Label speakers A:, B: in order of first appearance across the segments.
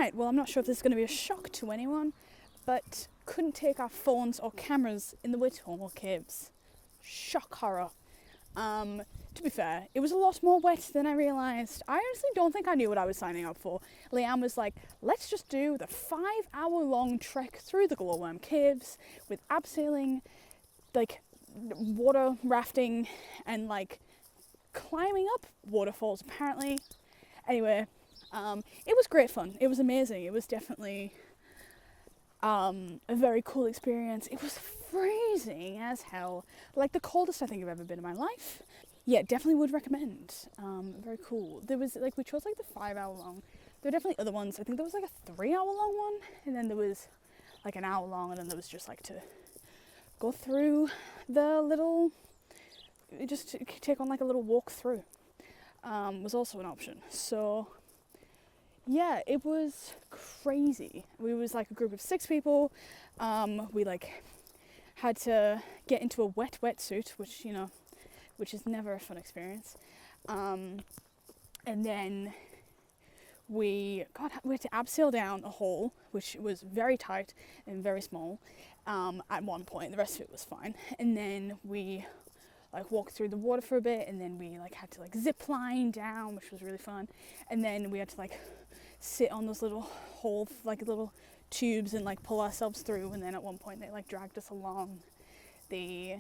A: Right, well, I'm not sure if this is going to be a shock to anyone, but couldn't take our phones or cameras in the Waitomo caves. Shock horror. To be fair, it was a lot more wet than I realised. I honestly don't think I knew what I was signing up for. Leanne was like, let's just do the 5-hour-long trek through the glowworm caves with abseiling, like, water rafting, and, like, climbing up waterfalls, apparently. Anyway, it was great fun. It was amazing. It was definitely a very cool experience. It was freezing as hell. Like, the coldest I think I've ever been in my life. Yeah, definitely would recommend. Very cool. There was, like, we chose, like, the 5-hour long. There were definitely other ones. I think there was, like, a 3-hour long one. And then there was, like, an hour long. And then there was just, like, to go through the little... Just to take on, like, a little walk through. Was also an option. So... yeah, it was crazy. We was like a group of 6 people. We like had to get into a wet wetsuit, which, you know, which is never a fun experience. And then we had to abseil down a hole, which was very tight and very small. At one point, the rest of it was fine. And then we like walked through the water for a bit, and then we like had to like zip line down, which was really fun. And then we had to like sit on those little holes, like little tubes, and like pull ourselves through. And then at one point they like dragged us along the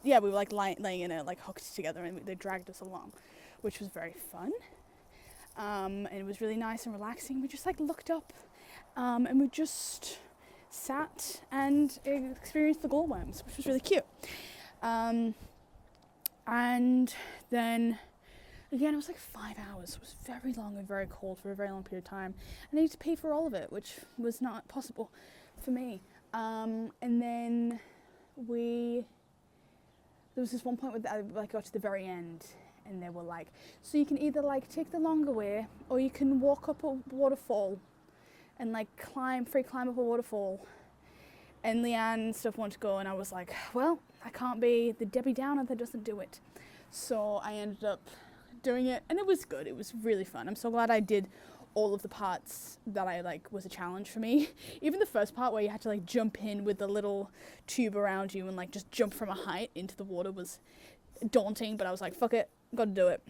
A: we were like laying in it, like hooked together, and they dragged us along, which was very fun. And it was really nice and relaxing. We just like looked up, and we just sat and experienced the glowworms, which was really cute. And then again, it was like 5 hours. It was very long and very cold for a very long period of time. I needed to pay for all of it, which was not possible for me. And then there was this one point where I like got to the very end, and they were like, so you can either like take the longer way, or you can walk up a waterfall and like climb up a waterfall. And Leanne and stuff wanted to go, and I was like, well, I can't be the Debbie Downer that doesn't do it. So I ended up doing it, and it was good. It was really fun. I'm so glad I did all of the parts that I like was a challenge for me. Even the first part where you had to like jump in with the little tube around you and like just jump from a height into the water was daunting, but I was like, fuck it, gotta do it.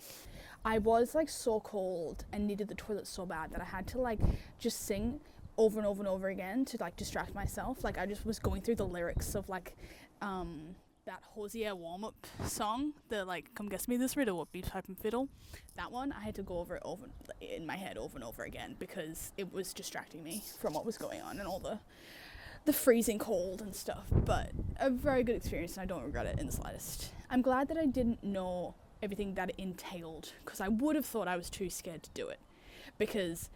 A: I was like so cold and needed the toilet so bad that I had to like just sing over and over and over again to like distract myself. Like I just was going through the lyrics of like that Hosier warm-up song, the like come guess me this riddle, what beat pipe and fiddle, that one. I had to go over it over in my head over and over again because it was distracting me from what was going on and all the freezing cold and stuff. But a very good experience, and I don't regret it in the slightest. I'm glad that I didn't know everything that it entailed, because I would have thought I was too scared to do it, because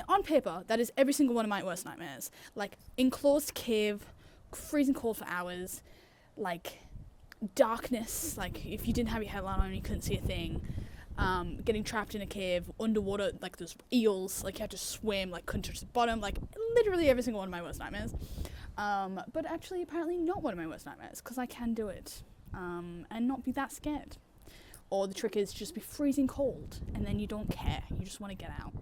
A: on paper that is every single one of my worst nightmares. Like enclosed cave, freezing cold for hours, like darkness, like if you didn't have your headlight on you couldn't see a thing, getting trapped in a cave, underwater, like there's eels, like you had to swim, like couldn't touch the bottom, like literally every single one of my worst nightmares. But actually apparently not one of my worst nightmares, because I can do it, and not be that scared. Or the trick is just be freezing cold, and then you don't care, you just want to get out.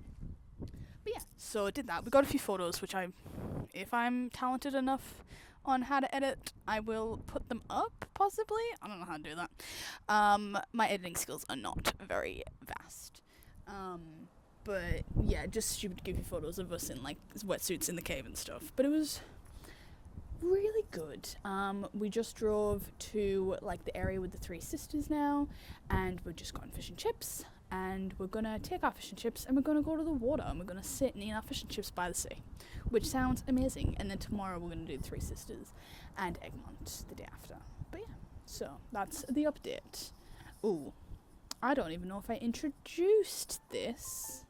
A: But yeah, so I did that. We got a few photos, which if I'm talented enough on how to edit, I will put them up, possibly. I don't know how to do that. My editing skills are not very vast. But yeah, just stupid goofy photos of us in like wetsuits in the cave and stuff. But it was really good. We just drove to like the area with the 3 sisters now, and we're just going fish and chips. And we're gonna take our fish and chips and we're gonna go to the water and we're gonna sit and eat our fish and chips by the sea, which sounds amazing. And then tomorrow we're gonna do the 3 sisters and Egmont the day after. But yeah, so that's the update. Ooh, I don't even know if I introduced this.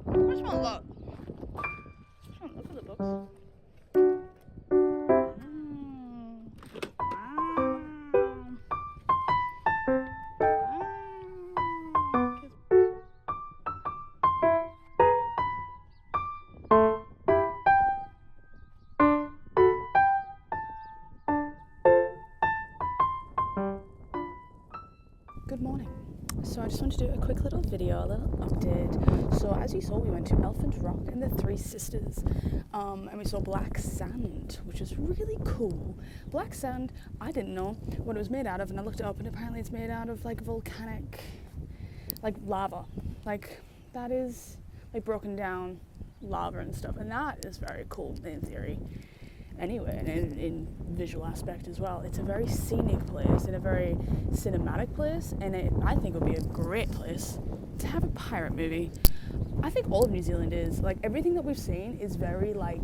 A: Which one look? Which one? Look at the books. Good morning. So I just wanted to do a quick little video, a little update. So as you saw, we went to Elephant Rock and the Three Sisters, and we saw black sand, which is really cool. Black sand, I didn't know what it was made out of, and I looked it up, and apparently it's made out of like volcanic, like lava, like that is like broken down lava and stuff, and that is very cool in theory. Anyway, and in visual aspect as well. It's a very scenic place and a very cinematic place, and I think it would be a great place to have a pirate movie. I think all of New Zealand is, like, everything that we've seen is very, like,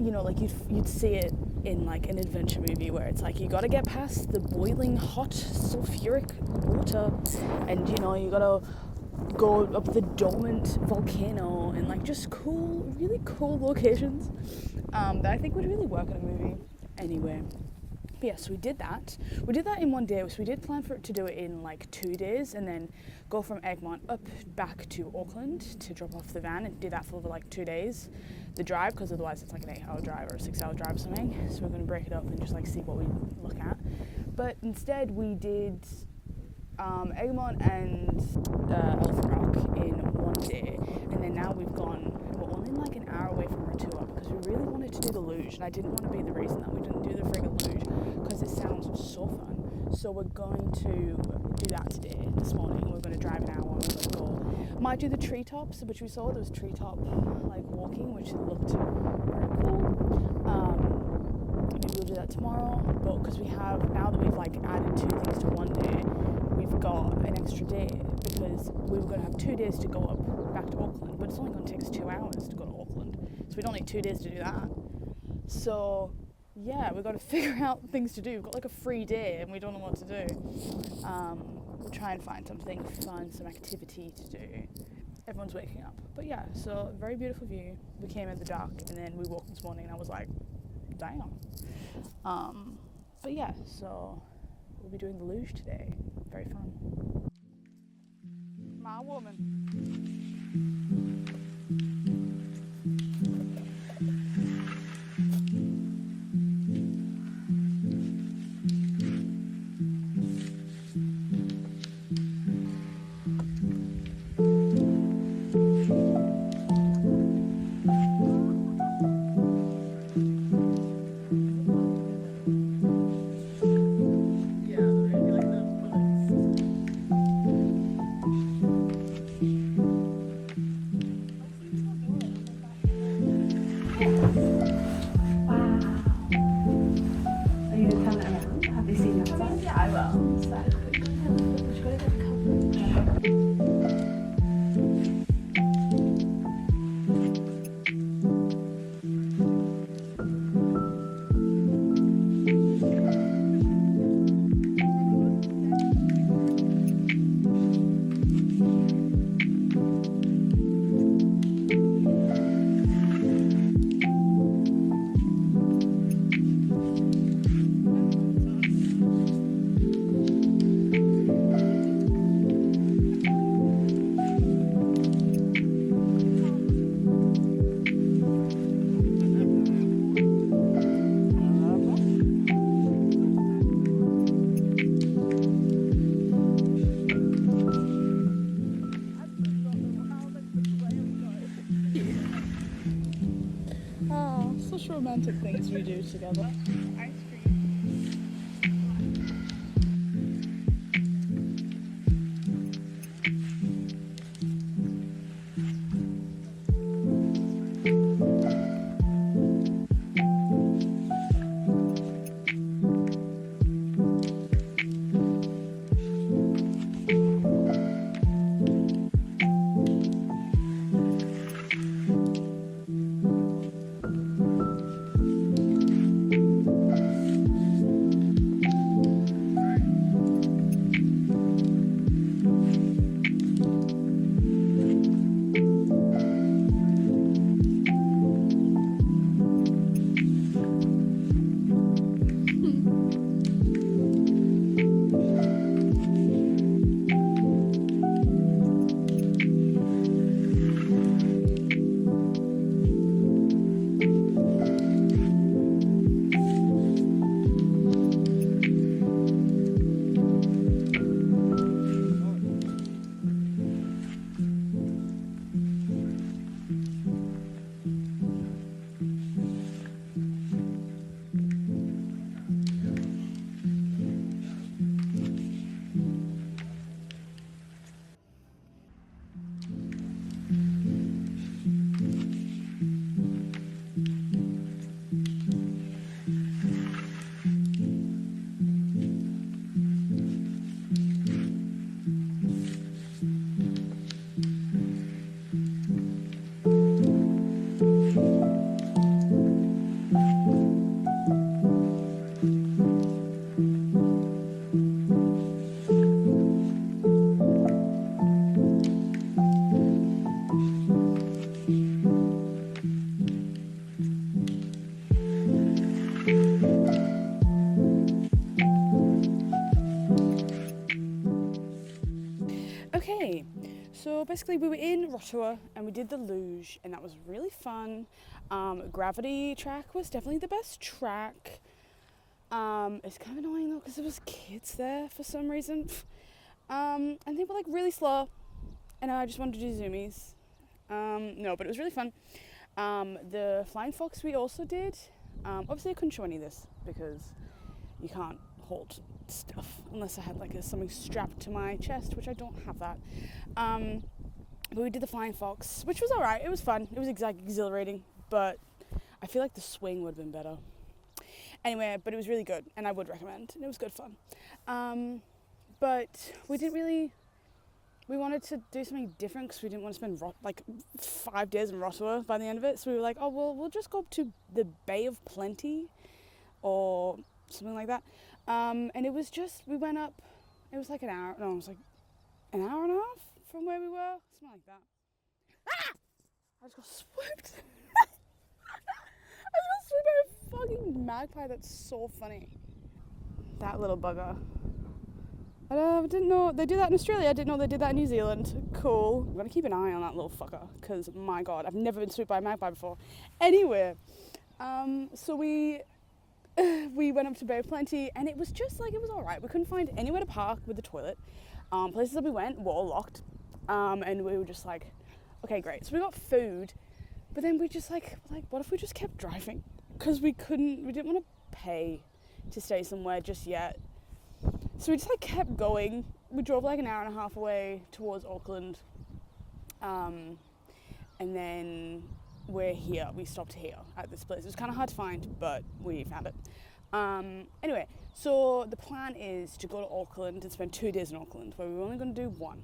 A: you know, like you'd see it in like an adventure movie where it's like you gotta get past the boiling hot sulfuric water, and you know, you gotta go up the dormant volcano, and like just cool, really cool locations that I think would really work in a movie. Anyway, but yeah, so we did that in one day. So we did plan for it to do it in like 2 days, and then go from Egmont up back to Auckland to drop off the van, and do that for like 2 days, the drive, because otherwise it's like an 8-hour drive or a 6-hour drive or something. So we're going to break it up and just like see what we look at. But instead we did Egmont and Elephant Rock in one day, and then now we're only like an hour away from our tour, because we really wanted to do the luge, and I didn't want to be the reason that we didn't do the friggin' luge, because it sounds so fun. So we're going to do that today, this morning. We're going to drive an hour, we're going to go, might do the treetops, which we saw, there was treetop like walking, which looked very cool. Maybe we'll do that tomorrow, but because we have, now that we've like added 2 things to one day, we've got an extra day, because we were going to have 2 days to go up back to Auckland, but it's only going to take us 2 hours to go to Auckland, so we don't need 2 days to do that. So yeah, we've got to figure out things to do. We've got like a free day and we don't know what to do. We'll try and find something fun, some activity to do. Everyone's waking up, but yeah, so very beautiful view. We came in the dark, and then we woke this morning and I was like, damn. But yeah, so we'll be doing the luge today. Very fun. My woman. most romantic things we do together. Ice cream. Okay, so basically we were in Rotorua and we did the luge and that was really fun. Gravity track was definitely the best track. It's kind of annoying though because there was kids there for some reason. And they were like really slow and I just wanted to do zoomies. No, but it was really fun. The flying fox we also did. Obviously I couldn't show any of this because you can't hold stuff unless I had like something strapped to my chest, which I don't have that. But we did the flying fox, which was alright. It was fun. It was exhilarating, but I feel like the swing would have been better. Anyway, but it was really good and I would recommend, and it was good fun. But we wanted to do something different because we didn't want to spend 5 days in Rotorua by the end of it. So we were like, oh well, we'll just go up to the Bay of Plenty or something like that. And it was just, we went up, it was like an hour and a half from where we were, something like that. Ah! I just got swooped. I just got swooped by a fucking magpie. That's so funny. That little bugger. I didn't know they did that in Australia. I didn't know they did that in New Zealand. Cool. I'm gonna keep an eye on that little fucker because my god, I've never been swooped by a magpie before. Anyway, so we went up to Bay of Plenty and it was just like, it was alright. We couldn't find anywhere to park with the toilet. Places that we went were all locked. And we were just like, okay, great. So we got food, but then we just like, what if we just kept driving? Because we didn't want to pay to stay somewhere just yet. So we just like kept going. We drove like an hour and a half away towards Auckland. And then we're here. We stopped here at this place. It was kind of hard to find, but we found it. Anyway, so the plan is to go to Auckland and spend 2 days in Auckland, where we were only going to do one.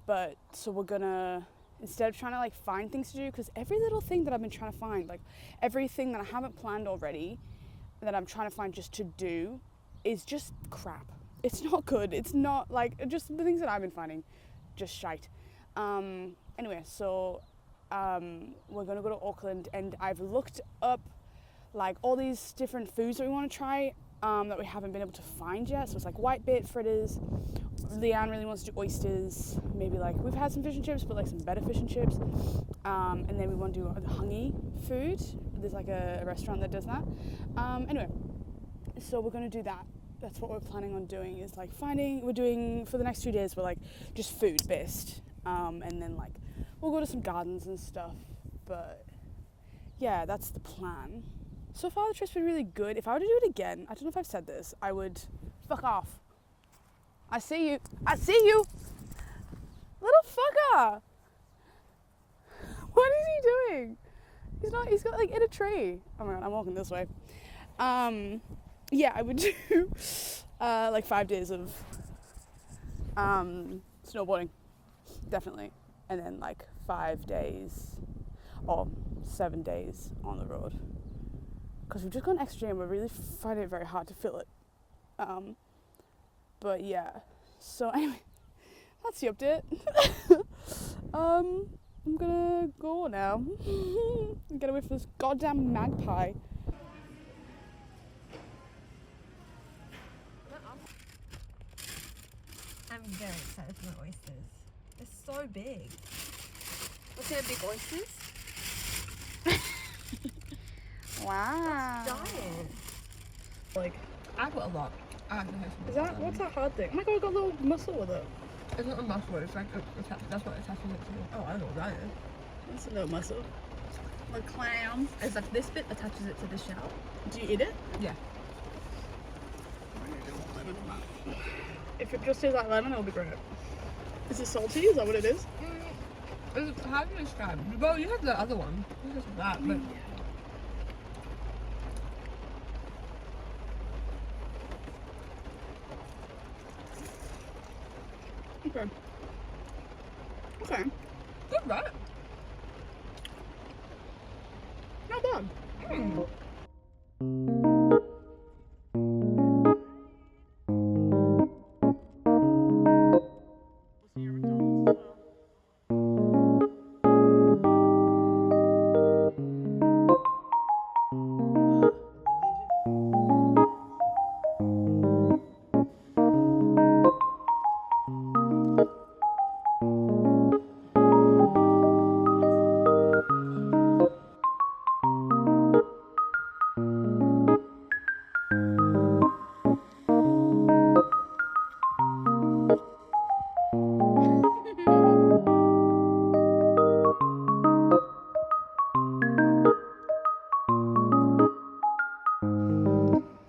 A: But so we're gonna, instead of trying to like find things to do, because every little thing that I've been trying to find, like everything that I haven't planned already, that I'm trying to find just to do, is just crap. It's not good. It's not like, just the things that I've been finding, just shite. Anyway, so we're gonna go to Auckland, and I've looked up like all these different foods that we want to try that we haven't been able to find yet. So it's like whitebait fritters. Leanne really wants to do oysters. Maybe like we've had some fish and chips, but like some better fish and chips. And then we want to do Bungy food. There's like a restaurant that does that. Anyway, so we're gonna do that. That's what we're planning on doing. Is like we're doing for the next 2 days. We're like just food based. And then like we'll go to some gardens and stuff. But yeah, that's the plan. So far the trip's been really good. If I were to do it again, I don't know if I've said this, I would fuck off. I see you. I see you. Little fucker. What is he doing? He's got like in a tree. Oh my god, I'm walking this way. Yeah, I would do like 5 days of snowboarding, definitely. And then like 5 days or 7 days on the road. Because we've just got an extra day and we're really finding it very hard to fill it. But yeah, so anyway, that's the update. I'm gonna go now and get away from this goddamn magpie.
B: I'm very excited for my oysters. They're so big. What's their big oysters?
A: Wow.
B: That's giant.
A: Like,
B: I put a lot.
A: is that, what's that hard thing? Oh my god, we got a little muscle with it.
B: It's not a muscle, it's like that's what attaches it to. Oh, I know what that is.
A: That's a little muscle. Like clam.
B: It's like this bit attaches it to the shell.
A: Do you eat it?
B: Yeah.
A: If it just is like lemon, it'll be great. Is it salty? Is that what it is?
B: How do you describe? Well, you have the other one. You have that, but.
A: Okay. Okay.
B: Good, right?
A: Not bad.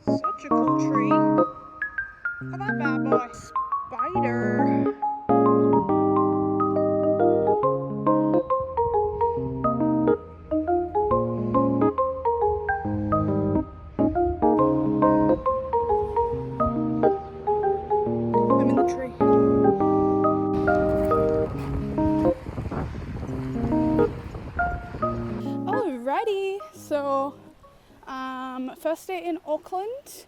A: Such a cool tree. Look at that bad boy. Spider. I'm in the tree. Alrighty, so first day in Auckland.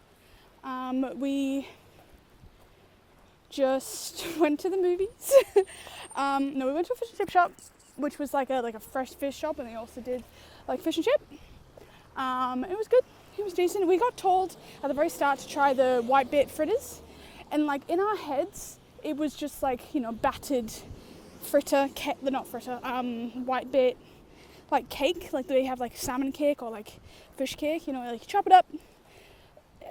A: We just went to the movies. No, we went to a fish and chip shop, which was like a fresh fish shop, and they also did like fish and chip. It was good. It was decent. We got told at the very start to try the white bait fritters, and like in our heads, it was just like, you know, battered fritter, not fritter, white bait, like cake, like they have like salmon cake or like fish cake, you know, like you chop it up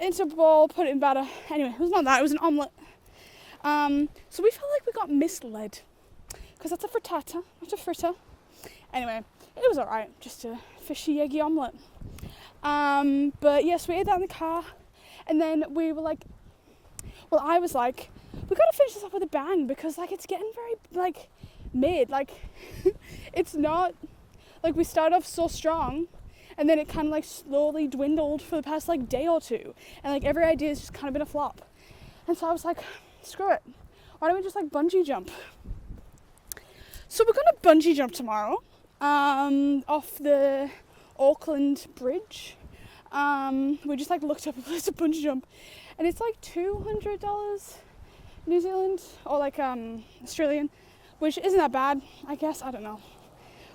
A: into a bowl, put it in batter. Anyway, it was not that, it was an omelette. So we felt like we got misled, because that's a frittata, not a fritter. Anyway, it was alright, just a fishy eggy omelette. But yes, we ate that in the car, and then we were like, well, I was like, we gotta finish this up with a bang, because like it's getting very like mid, like it's not, like we started off so strong, and then it kind of like slowly dwindled for the past like day or two, and like every idea has just kind of been a flop. And so I was like, screw it, why don't we just like bungee jump? So we're gonna bungee jump tomorrow, off the Auckland bridge. We just like looked up a place to bungee jump, and it's like $200 New Zealand, or like Australian, which isn't that bad, I guess. I don't know,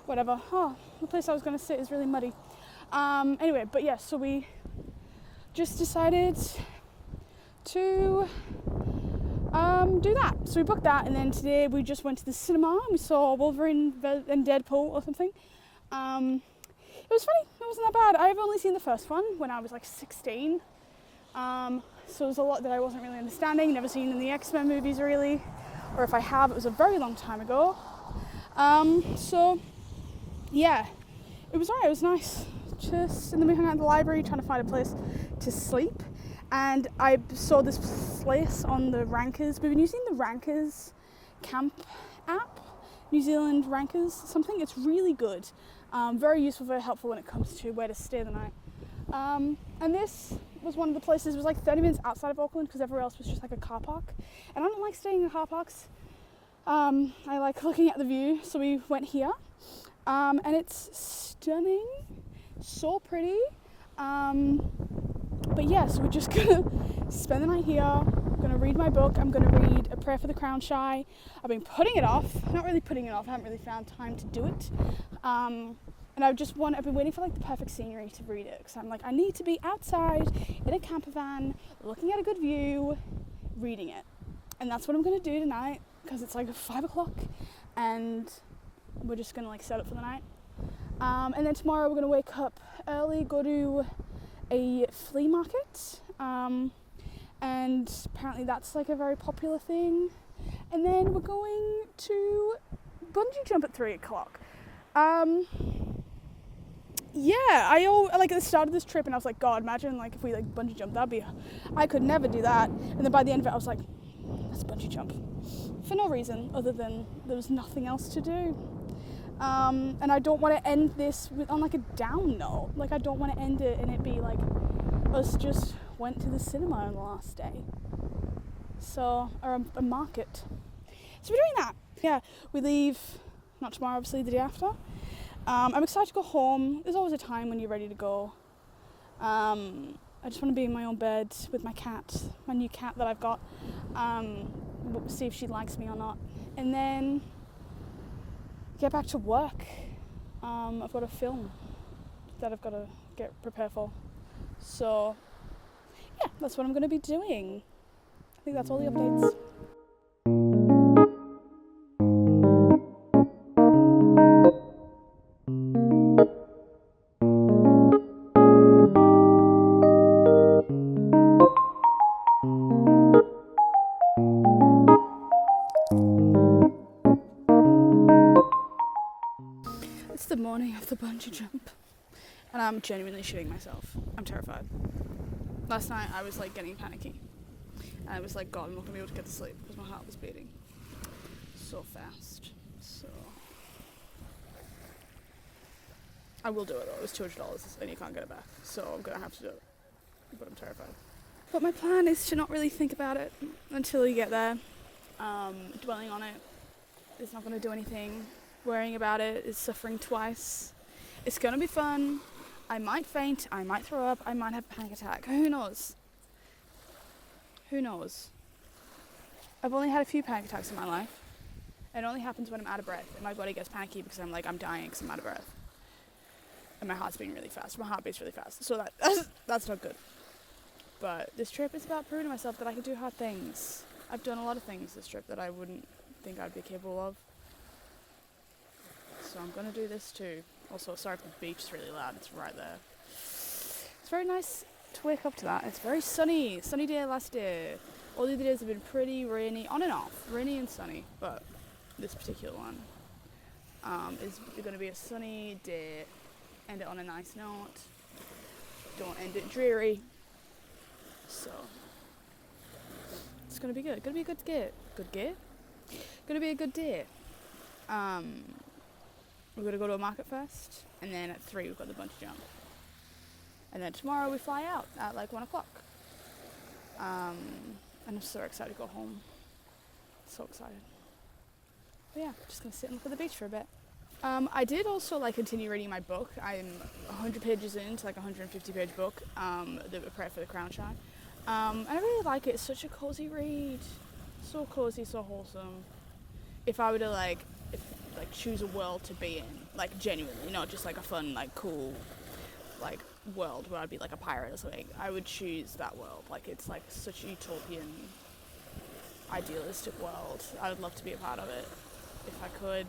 A: whatever. Oh, the place I was gonna sit is really muddy. Anyway, but yeah, so we just decided to do that. So we booked that, and then today we just went to the cinema and we saw Wolverine and Deadpool or something. It was funny, it wasn't that bad. I've only seen the first one when I was like 16. So there's a lot that I wasn't really understanding, never seen in the X-Men movies really, or if I have, it was a very long time ago. So yeah, it it was alright, it was nice. Just, and then we hung out in the library trying to find a place to sleep. And I saw this place on the Rankers. We've been using the Rankers camp app, New Zealand Rankers something. It's really good. Very useful, very helpful when it comes to where to stay the night. And this was one of the places, it was like 30 minutes outside of Auckland because everywhere else was just like a car park. And I don't like staying in car parks. I like looking at the view, so we went here. And it's stunning, so pretty. But yeah, so we're just gonna spend the night here. I'm gonna read my book. I'm gonna read A Prayer for the Crown Shy. I've been putting it off. Not really putting it off. I haven't really found time to do it. And I've been waiting for like the perfect scenery to read it because I'm like, I need to be outside in a camper van, looking at a good view, reading it. And that's what I'm gonna do tonight because it's like 5 o'clock and we're just gonna like set up for the night. And then tomorrow we're gonna wake up early, go to a flea market, and apparently that's like a very popular thing. And then we're going to bungee jump at 3 o'clock. Yeah, I like at the start of this trip and I was like, God, imagine like if we like bungee jump, I could never do that. And then by the end of it I was like, let's bungee jump. For no reason other than there was nothing else to do. And I don't want to end this on like a down note. Like I don't want to end it and it be like us just went to the cinema on the last day. So, or a market. So we're doing that. Yeah, we leave, not tomorrow obviously, the day after. I'm excited to go home. There's always a time when you're ready to go. I just want to be in my own bed with my cat, my new cat that I've got. We'll see if she likes me or not. And then get back to work. I've got a film that I've got to get prepared for. So, yeah, that's what I'm going to be doing. I think that's all the updates. It's the morning of the bungee jump and I'm genuinely shitting myself. I'm terrified. Last night I was like getting panicky and I was like, God, I'm not going to be able to get to sleep because my heart was beating so fast. So I will do it though. It was $200 and you can't get it back, so I'm going to have to do it, but I'm terrified. But my plan is to not really think about it until you get there. Dwelling on it is not going to do anything. Worrying about it is suffering twice. It's gonna be fun. I might faint, I might throw up, I might have a panic attack. Who knows? Who knows? I've only had a few panic attacks in my life. It only happens when I'm out of breath and my body gets panicky because I'm dying because I'm out of breath. And my heart's beating really fast. My heart beats really fast. So that's not good. But this trip is about proving to myself that I can do hard things. I've done a lot of things this trip that I wouldn't think I'd be capable of. So I'm going to do this too. Also, sorry if the beach is really loud, it's right there. It's very nice to wake up to that. It's very sunny. Sunny day last day. All the other days have been pretty rainy, on and off. Rainy and sunny, but this particular one is going to be a sunny day. End it on a nice note. Don't end it dreary. So, it's going to be good. Going to be a good day. Going to be a good day. We're going to go to a market first, and then at 3 we've got the bungee jump. And then tomorrow we fly out at like 1 o'clock. And I'm so excited to go home. So excited. But yeah, just going to sit and look at the beach for a bit. I did also like continue reading my book. I'm 100 pages into like a 150 page book, A Prayer for the Crown Shy. And I really like it. It's such a cozy read. So cozy, so wholesome. If I were to choose a world to be in, like genuinely, not just like a fun, like cool, like world where I'd be like a pirate or something, I would choose that world. Like it's like such a utopian, idealistic world. I would love to be a part of it if I could.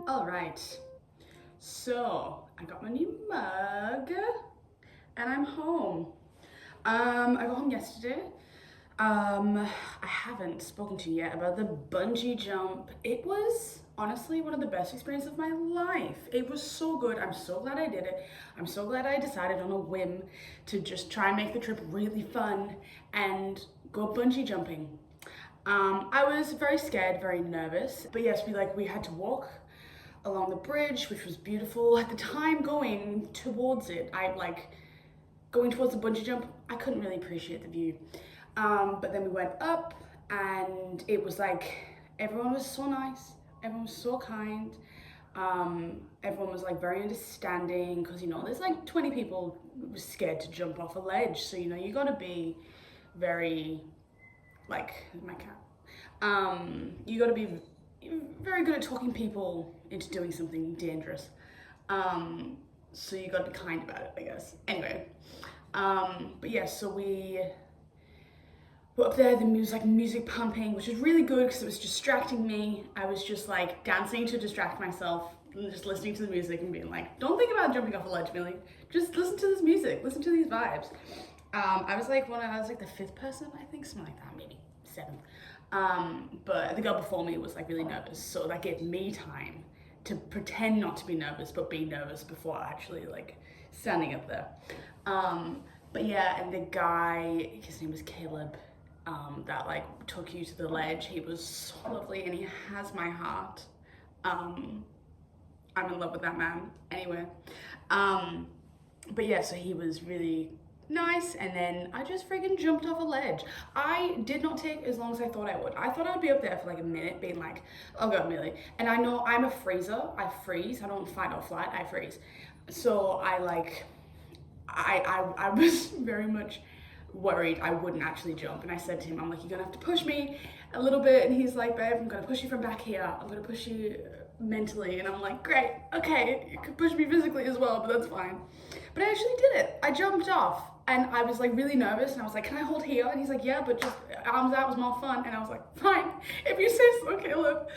A: Alright, so I got my new mug and I'm home. I got home yesterday.
C: I haven't spoken to you yet about the bungee jump. It was honestly one of the best experiences of my life. It was so good. I'm so glad I did it. I'm so glad I decided on a whim to just try and make the trip really fun and go bungee jumping. I was very scared, very nervous, but yes, we had to walk along the bridge, which was beautiful. At the time going towards it, going towards the bungee jump, I couldn't really appreciate the view. But then we went up and it was like, everyone was so nice, everyone was so kind. Everyone was like very understanding because, you know, there's like 20 people scared to jump off a ledge. So, you know, you gotta be very, like, my cat. You gotta be very good at talking people into doing something dangerous. So you gotta be kind about it, I guess. Anyway, but yeah, so we were up there, the music pumping, which was really good because it was distracting me. I was just like dancing to distract myself and just listening to the music and being like, don't think about jumping off a ledge, Millie. Just listen to this music, listen to these vibes. I was like the fifth person, I think, something like that, maybe seventh. But the girl before me was like really nervous, so that gave me time to pretend not to be nervous, but be nervous before actually like standing up there. But yeah, and the guy, his name was Caleb, that like took you to the ledge. He was so lovely and he has my heart. I'm in love with that man. Anyway, but yeah, so he was really nice, and then I just freaking jumped off a ledge. I did not take as long as I thought I would. I thought I'd be up there for like a minute being like, oh god, Millie. And I know I'm a freezer. I freeze. I don't fight or flight. I freeze. So I was very much worried I wouldn't actually jump, and I said to him, I'm like, you're gonna have to push me a little bit, and he's like, babe, I'm gonna push you from back here. I'm gonna push you mentally, and I'm like, great, okay, you can push me physically as well, but that's fine. But I actually did it. I jumped off, and I was like really nervous, and I was like, can I hold here? And he's like, yeah, but just arms out was more fun. And I was like, fine, if you say so, Caleb.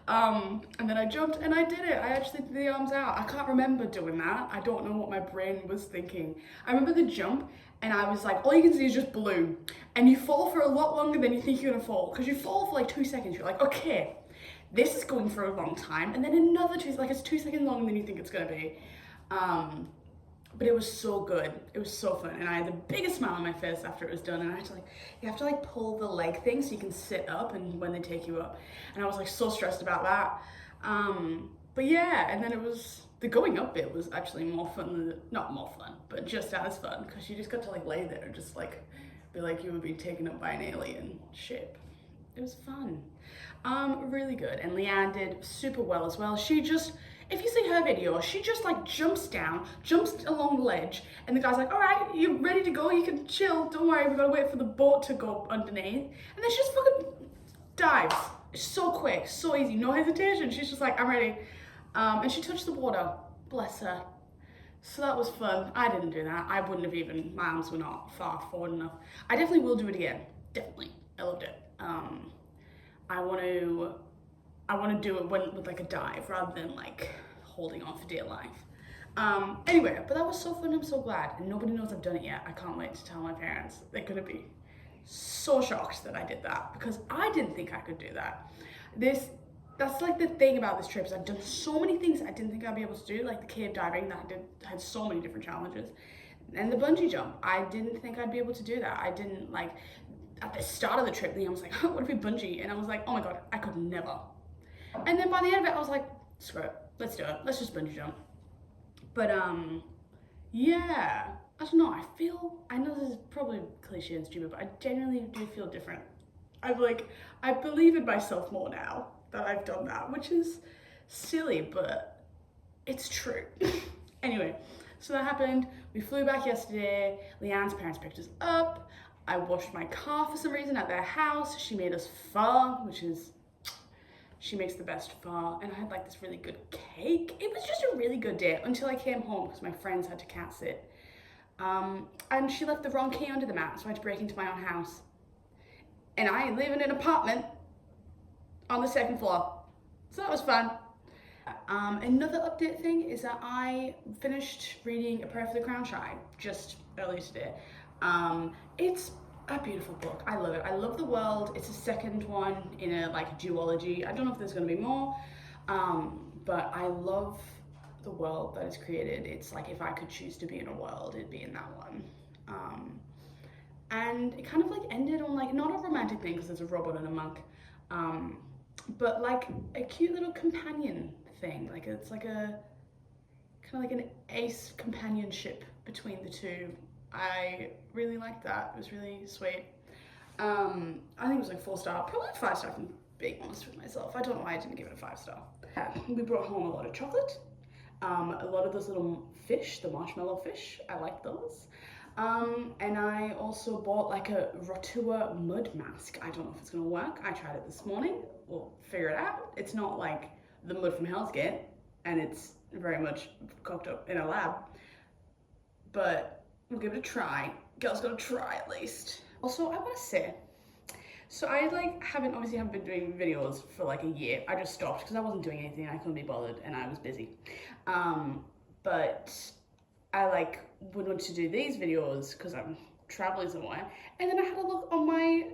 C: And then I jumped and I did it. I actually did the arms out. I can't remember doing that. I don't know what my brain was thinking. I remember the jump and I was like, all you can see is just blue. And you fall for a lot longer than you think you're gonna fall. Because you fall for like 2 seconds. You're like, okay, this is going for a long time. And then another it's 2 seconds longer than you think it's gonna be. But it was so good. It was so fun. And I had the biggest smile on my face after it was done. And I had to you have to pull the leg thing so you can sit up and when they take you up. And I was like so stressed about that. But yeah, and then the going up bit was actually more fun not more fun, but just as fun. Because you just got to lay there and just be like you would be taken up by an alien ship. It was fun. Really good. And Leanne did super well as well. If you see her video, she just jumps down, jumps along the ledge, and the guy's like, all right, you're ready to go, you can chill, don't worry, we gotta wait for the boat to go underneath. And then she just fucking dives. So quick, so easy, no hesitation. She's just like, I'm ready. And she touched the water, bless her. So that was fun. I didn't do that. I wouldn't have even, my arms were not far forward enough. I definitely will do it again, definitely. I loved it. I want to do it with a dive rather than holding on for dear life. Anyway, but that was so fun. I'm so glad. And nobody knows I've done it yet. I can't wait to tell my parents. They're gonna be so shocked that I did that because I didn't think I could do that. That's the thing about this trip is I've done so many things I didn't think I'd be able to do, like the cave diving that had so many different challenges. And the bungee jump, I didn't think I'd be able to do that. I didn't at the start of the trip, Liam was like, oh, what if we bungee? And I was like, oh my God, I could never. And then by the end of it, I was like, screw it, let's do it. Let's just bungee jump. But yeah, I don't know. I know this is probably cliche and stupid, but I genuinely do feel different. I believe in myself more now that I've done that, which is silly, but it's true. Anyway, so that happened. We flew back yesterday. Leanne's parents picked us up. I washed my car for some reason at their house. She made us pho, she makes the best pho, and I had this really good cake. It was just a really good day until I came home because my friends had to cat sit. And she left the wrong key under the mat, so I had to break into my own house. And I live in an apartment on the second floor, so that was fun. Another update thing is that I finished reading A Prayer for the Crown Shy just earlier today. It's a beautiful book. I love it. I love the world. It's a second one in a like duology. I don't know if there's going to be more, but I love the world that is created. It's like if I could choose to be in a world, it'd be in that one. And it kind of like ended on like not a romantic thing because there's a robot and a monk, but like a cute little companion thing. Like it's like a kind of like an ace companionship between the two. I really liked that. It was really sweet. I think it was like 4-star, probably 5-star if I'm being honest with myself. I don't know why I didn't give it a 5-star. We brought home a lot of chocolate, a lot of those little fish, the marshmallow fish. I like those. And I also bought like a Rotua mud mask. I don't know if it's gonna work. I tried it this morning. We'll figure it out. It's not like the mud from Hell's Gate, and it's very much cooked up in a lab. But we'll give it a try. Girls gotta try at least. Also, I wanna say, so I like haven't been doing videos for like a year. I just stopped because I wasn't doing anything. I couldn't be bothered and I was busy. But I like wanted to do these videos because I'm traveling somewhere, and then I had a look on my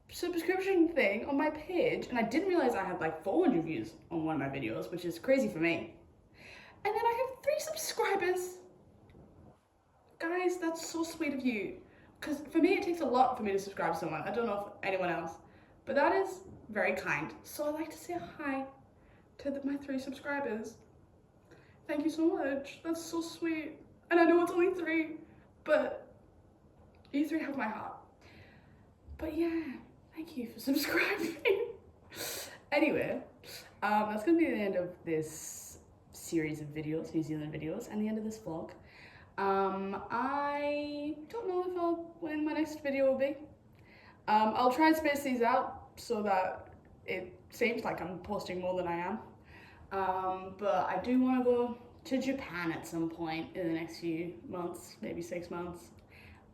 C: subscription thing on my page, and I didn't realize I had like 400 views on one of my videos, which is crazy for me. And then I have 3 subscribers. Guys, that's so sweet of you. Because for me, it takes a lot for me to subscribe to someone. I don't know if anyone else, but that is very kind. So I'd like to say hi to my 3 subscribers. Thank you so much. That's so sweet. And I know it's only 3, but you 3 have my heart. But yeah, thank you for subscribing. Anyway, that's gonna be the end of this series of videos, New Zealand videos, and the end of this vlog. I don't know when my next video will be. I'll try and space these out so that it seems like I'm posting more than I am. But I do want to go to Japan at some point in the next few months, maybe 6 months,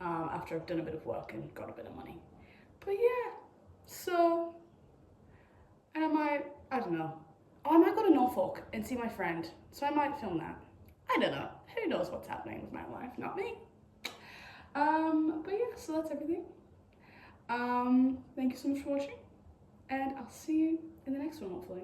C: after I've done a bit of work and got a bit of money. But yeah, so, and I don't know. Oh, I might go to Norfolk and see my friend, so I might film that. I don't know. Who knows what's happening with my life? Not me. But yeah, so that's everything. Thank you so much for watching, and I'll see you in the next one, hopefully.